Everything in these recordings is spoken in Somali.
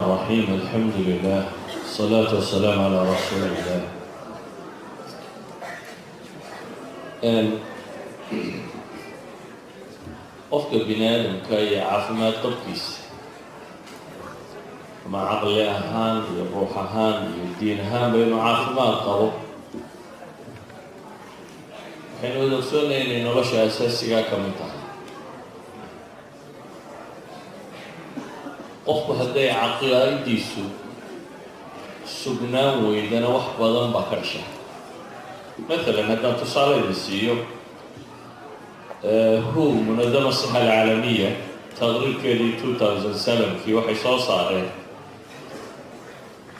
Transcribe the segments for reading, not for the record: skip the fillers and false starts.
الرحيم الحمد لله الصلاة والسلام على رسول الله. qofka bini aadamka iyo caafimaad qabkiisa ama caqli ahaan iyo ruux ahaan iyo diin ahaanba inuu caafimaad qabo waxaynu wada ogsoonay inay nolosha asaasigaa ka mid tahay. qofku hadday caqiidadiisu sugnaan weydana wax badan baa ka dhasha. maalan haddaan tusaaleyda siiyo WHO munadama saxa alcaalamiya taqriirkeedii 2007kii waxay soo saareen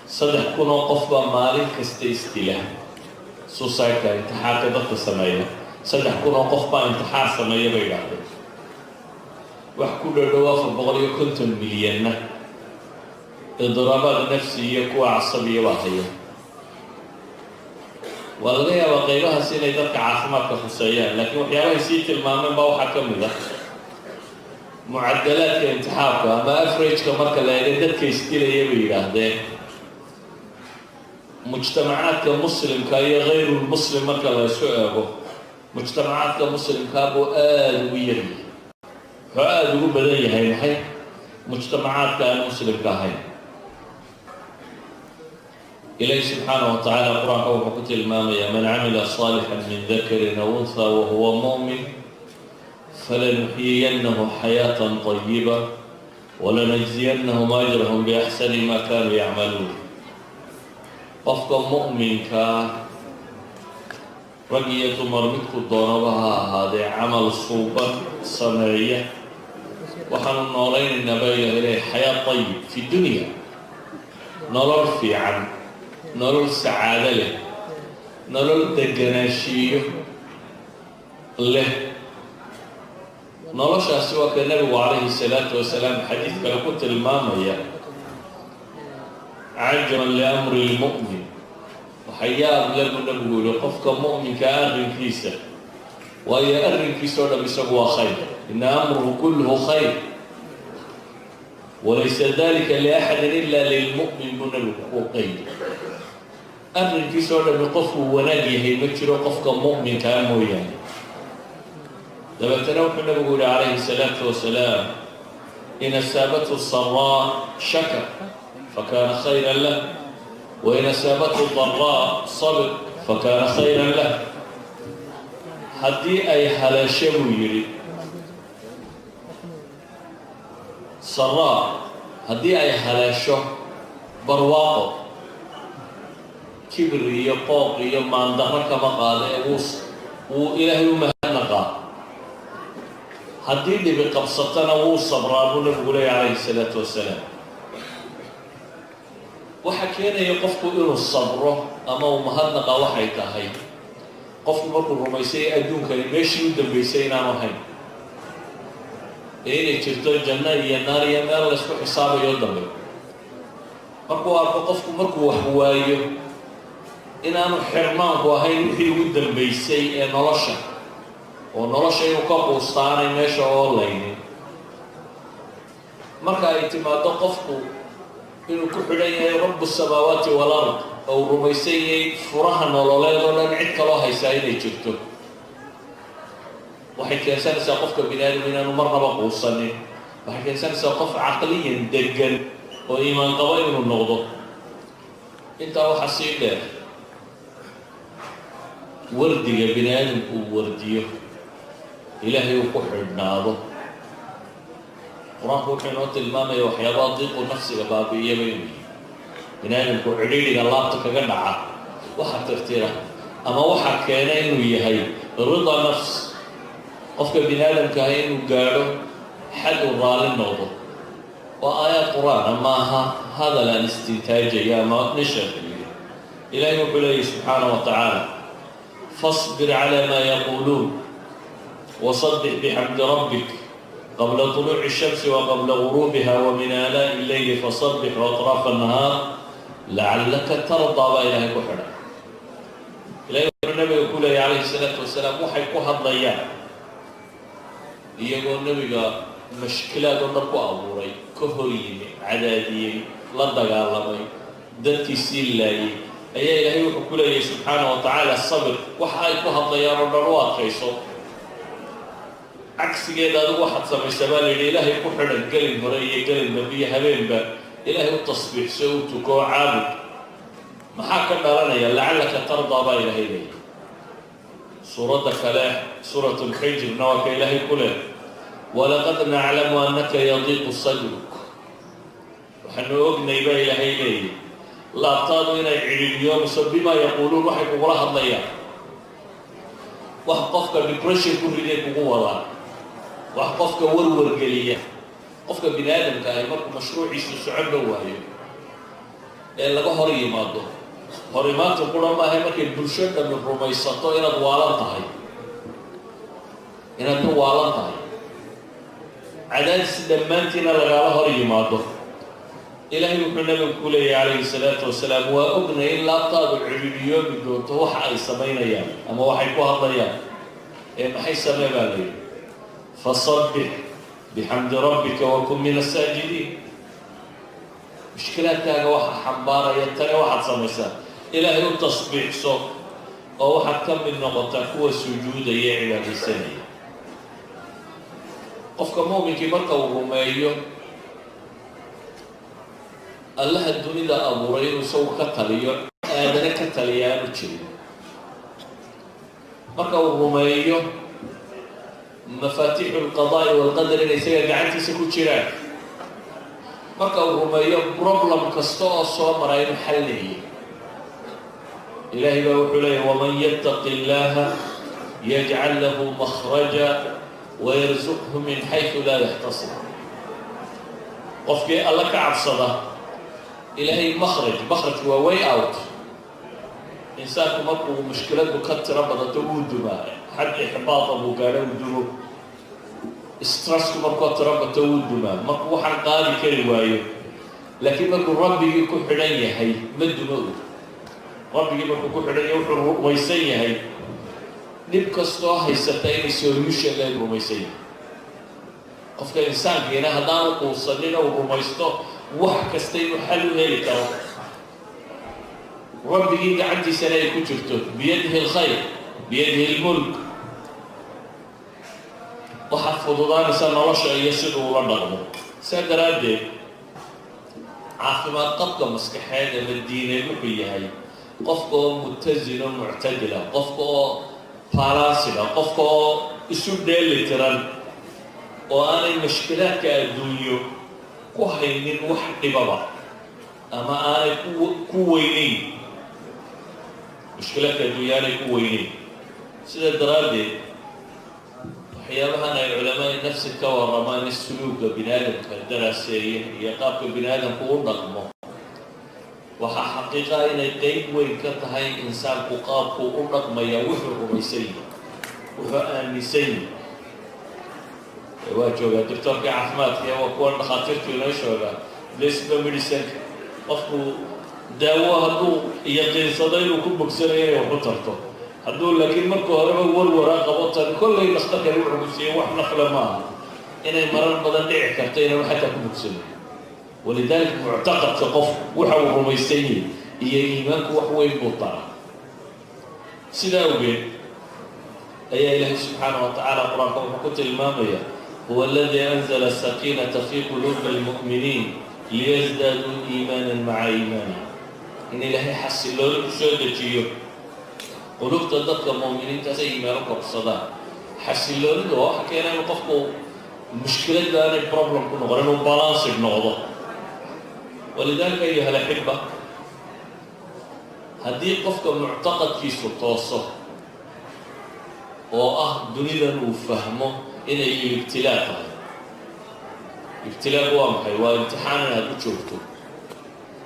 3,000 oo qof baa maalin kasta isdila. suicide-ka intixaarka dadka sameeya 3,000 oo qof baa intixaar sameeya bay idhaahdeen. wax ku dhow 450 milyanna idiraabad nafsi iyo kuwa casabiya baa haya. waa laga yaabaa qaybahaas inay dadka caafimaadka khuseeyaan, laakiin waxyaabahay sii tilmaameen baa waxaa ka mid ah mucadalaadka intixaarka ama averageka marka la eega dadka isdilaya bay yidhaahdeen mujtamacaadka muslimka iyo hayrulmuslim marka la isu eego mujtamacaadka muslimkaa buu aada ugu yaryahay. wuxuu aada ugu badan yahay maxay mujtamacaadka aan muslimka ahayn. إلهي سبحانه وتعالى قرآن وحكت المامية من عمل صالحا من ذكر أو أنثى وهو مؤمن فلنحيينه حياة طيبة ولنجزينهم أجرهم بأحسن ما كانوا يعملون. قفك مؤمن رقية مرمتك ضربها هذا عمل صوبة صنعية وحن النورين النبي إليه حياة طيب في الدنيا نرى في عنه nolol sacaado leh nolol deganaashiyo leh. noloshaasi waa ka nabigu calayhi salaatu wasalaam xadiid kale ku tilmaamaya cajaban liamri lmu'min. waxa yaab lagu nabigu yihi qofka mu'minka arrinkiisa, waayo arrinkiisa oo dham isagu waa khayr. ina amruhu kulluhu khayr walaysa dalika liaxadin ila lilmu'min buu nabigu ku qaydi. arrinkiisa oo dhami qofkuu wanaag yahay ma jiro qofka mu'minkaa mooyaane. dabeetana wuxuu nabigu yihi calayhi salaatu wasalaam in asaabathu saraa shakar fakana khayran lah wain asaabathu daraa sabr fakana khayran lah. haddii ay haleesho buu yidhi saraa, haddii ay haleesho barwaaqo kibir iyo qooq iyo maandaro kama qaada ee wuu ilaahay u mahadnaqaa. haddii dhibi qabsatana wuu sabraa buu nabigu leeya calayhi salaatu wasalaam. waxa keenaya qofku inuu sabro ama uu mahadnaqaa waxay tahay qofku markuu rumaysay adduunkani meeshii u dambaysay inaanu ahayn ee inay jirto janno iyo naar iyo meel laysku xisaabayo dambe. markuu arko qofku markuu wax waayo inaanu xirmaanku ahayn wixii ugu dambaysay ee nolosha, oo nolosha inuu ka quustaanay meesha oo laynin. marka ay timaado qofku inuu ku xidhan yahay rabu samaawaati walard oo uu rumaysan yahay furaha nololeed oo dhan cid kaloo haysaa inay jirto, waxay keensanaysaa qofka bini aadam inaanu marnaba quusanin. waxay keensanaysaa qof caqliyan degan oo iimaan qabo inuu noqdo. intaa waxaa sii dheer wardiga bini aadamku uu wardiyo ilaahay uu ku xidhnaado. qur-aanku wuxuu inoo tilmaamaya waxyaabaha diiqu nafsiga baabi'iyaba inuu yihi bini aadamku cidhiidhiga laabta kaga dhaca waxa tirtira ama waxa keena inuu yahay rida nafs. qofka bini aadamka ah inuu gaadho xad uu raali noqdo. waa aayaad qur-aana maaha hadal aan istintaajaya ama nisharkiyo. ilaahay wuxuu leeyahy subxaana wa tacaala فاصبر على ما يقولون وصدق بحمد ربك قبل طلوع الشمس وقبل غروبها ومن آلاء الليل فصبح وأطراف النهار لعلك ترضى بإلهك وحدا. إلهي النبي يقول عليه الصلاة والسلام وحي كوها الضياء يقول النبي مشكلات ونركو أبوري كهوين عدادي لا دقالمي دتي سيلاي أي إلهي وحكولي سبحانه وتعالى الصبر وحاي كوها الضيار ونروات خيصو عكس كده واحد سمي سبالي إلهي كحر القلب مريي قلب نبي هبين با إلهي التصبيح سوتكو عابد محاكم لنا لعلك ترضى با إلهي لي سورة فلاح سورة الحجر نوك إلهي كله ولقد نعلم أنك يضيق صدرك وحنو أغني با إلهي لي لا طالوا إلى اليوم بما يقولون وحي قراها الضياء وحقفك ببريشن كل ليك قوة وحقفك ورور قلية قفك بني آدم كاي مركو مشروع يسو سعب وهي إلا هوري مادو هوري مادو قرا ما هي مركي بلشد من الرميساتو إلى دوالان تهي إلى دوالان تهي عدد سدمانتنا لغالا هوري مادو إلهي وحنا نقول عليه الصلاة والسلام وأبنى إلا طاب العليون بدون توحى سمينا يا أما وحي كوها ضيان ما حي سمي بالي فصبح بحمد ربك وكن من الساجدين مشكلات تاجا واحد حنبارة يترى واحد سميسا إلهي التصبيح صوت أو واحد كم من نقطة هو سجود يعلى السنة قفك مؤمن كبرك وغمايو الله الدنيا أبوري وسوى كتليو آدنا كتليان وشيء مركا الروميو مفاتيح القضاء والقدر اللي سيجي عنتي سكوت شراك مركا الروميو بروبلم كستو صوم راين حلي إلهي بوحليه ومن يتق الله يجعل له مخرجا ويرزقه من حيث لا يحتصب وفي الله كعب صدا إلهي مخرج هو واي اوت إنسان مركو مشكلته كتر بدأ تود ما حد إحباط أبو قال ودو استرس مركو تربى تود ما مركو حن قال كروايه لكن مركو ربي يكون حنيه هي مد مود ربي مركو يكون حنيه ويسيه هي نبقى استوى هي ستين سوليوشن للروميسيه قفك إنسان هنا هدان وصلنا وروميستو wax kasta inuu xal u heli karo rabbigii gacantiisana ay ku jirto biyadihi alkhayr biyadihi almulk waxaa fududaanaysa nolosha iyo sida uu la dhaqmo saa daraaddeed caafimaad qabka maskaxeed ama diineed wuxuu yahay qofka oo mutazino muctadila qofka oo balansiga qofka oo isu dheelitiran oo aanay mashkilaadka adduunyo كوهينين واحد بابا أما أنا كوينين مشكلة كدوياني كوينين سيدة درادي حيالها أنا العلماء نفس الكورمان السلوك بنادم كالدراسيين يقابك بنادم كون رقمه وحقيقة إن القيب وين كتهاي إنسان كقاب كون رقمه يوحر رميسي وفأنسي واجوغا دكتور كعفمات يا وكون خاطرته نشوغا ليس بميديسن قفكو داوا هدو يقين صدير وكل بكسرين وحطرته هدو لكن مركو هربا ورورا قبطا كل يستقر العبسية واحنا خلماها إن المرار بدن دعي كرتين وحتى كبكسرين ولذلك معتقد ثقف وحو الرميسيين هي إيمانك وحوين بطارة سيداوبين أي إله سبحانه وتعالى قرآنكم وحكوت المامية هو الذي أنزل السكينة في قلوب المؤمنين ليزدادوا إيمانا مع إيمانه إن إلهي حسن لهم شودتيو قلوب تدق المؤمنين تسي إيمانك بصدا حسن لهم هو حكينا نقفكو مشكلة لأن البروبلم كنا غير بالانس النقضة ولذلك أيها الأحبة هذه قفك معتقد في سلطاسه دنيا وفهمه إن الابتلاء ابتلاء هو محي وامتحان هذا شوفته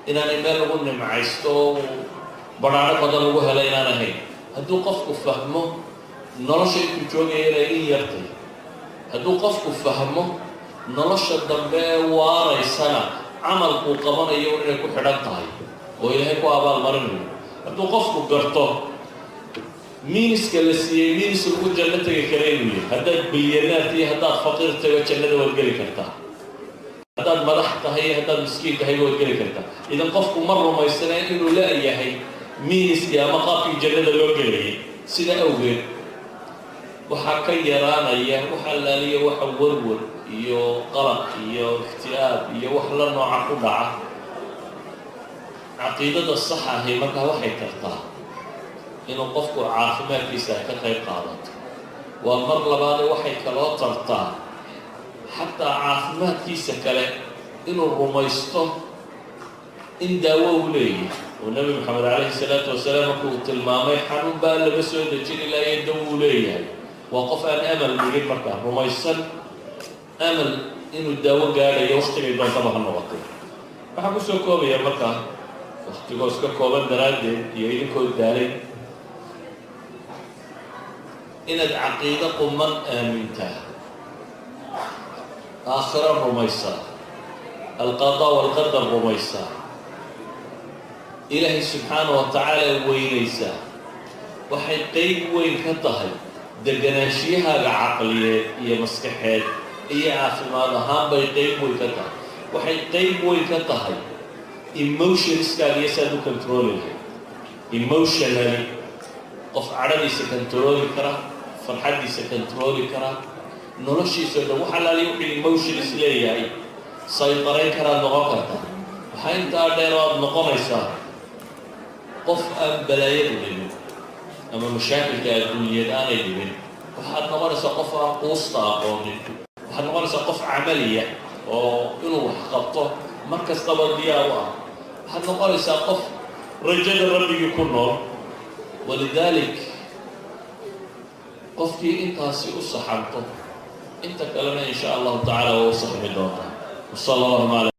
إن أنا إمال قلنا معيستو برعنا بدل وهلا إن أنا هين هدو قفك فهمه نرشة كجوجة إلى إيه يرتي هدو قفك فهمه نرشة الدنباء واري سنة عمل قوقمان يوري كو حدان تهي وإلهي كو أبال مرنو هدو قفك قرطه مينس كلاسية مينس الوجه جنة كريمية هذا بليونات هي هذا فقير تبى جنة وتقلي كرتا هذا مرحت هي هذا مسكين هي وتقلي كرتا إذا قفكم مرة ما يستنى إنه لا هي مينس يا مقاطع جنة وتقلي سيدا أوجه وحكي يرانا إياه وحلالية وحورور iyo qalaq iyo ikhtiyaab iyo wax la nooca ku dhaca caqiidada sax ah ee markaa waxay tartaa inuu qofku caafimaadkiisa ka qayb qaadato waa mar labaad waxay kaloo tartaa xataa caafimaadkiisa kale inuu rumaysto in daawo uu leeyahay oo nabi maxamed calayhi salaatu wasalaam markuu tilmaamay xanuun baa laga soo dejin ilaa iyo dawo uu leeyahay waa qof aan amal dhigin markaa rumaysan أمل إنه الدواء قال يوقت اللي دون طبعا النقطة. فحكوا سو كوبي يا مركا وقت جوز كوبا دراد يعيد كود داري. إن العقيدة قمن آمنتها. آخر الرميصة. القضاء والقدر الرميصة. إلهي سبحانه وتعالى وينيسا. وحي قيب وين كطهي. دقناشيها العقلية هي مسكحات. هي عافماد ahaan bay qayb way ka tahay waxay qayb way ka tahay emotionskaaga isaad u controlaya emotionally qof caradiisa controli kara farxadiisa controli kara noloshiisa dhan waxa la leeyahay emotions leeyahay saytarayn kara noqon karta waxa inta dheer oo noqonaysa qof aan balaayad dhibin ama mashaakilka adduunyada aanay dhibin waxaad noqonaysaa qof aan quusta aqoonin waxaad noqonaysaa qof camaliya oo inuu wax qabto mar kastaba diyaar u ah waxaad noqonaysaa qof rajada rabbigii ku nool walidalik qofkii intaasi u saxanto inta kalena insha allahu tacaala waa u saxmi doontaa wasala allahu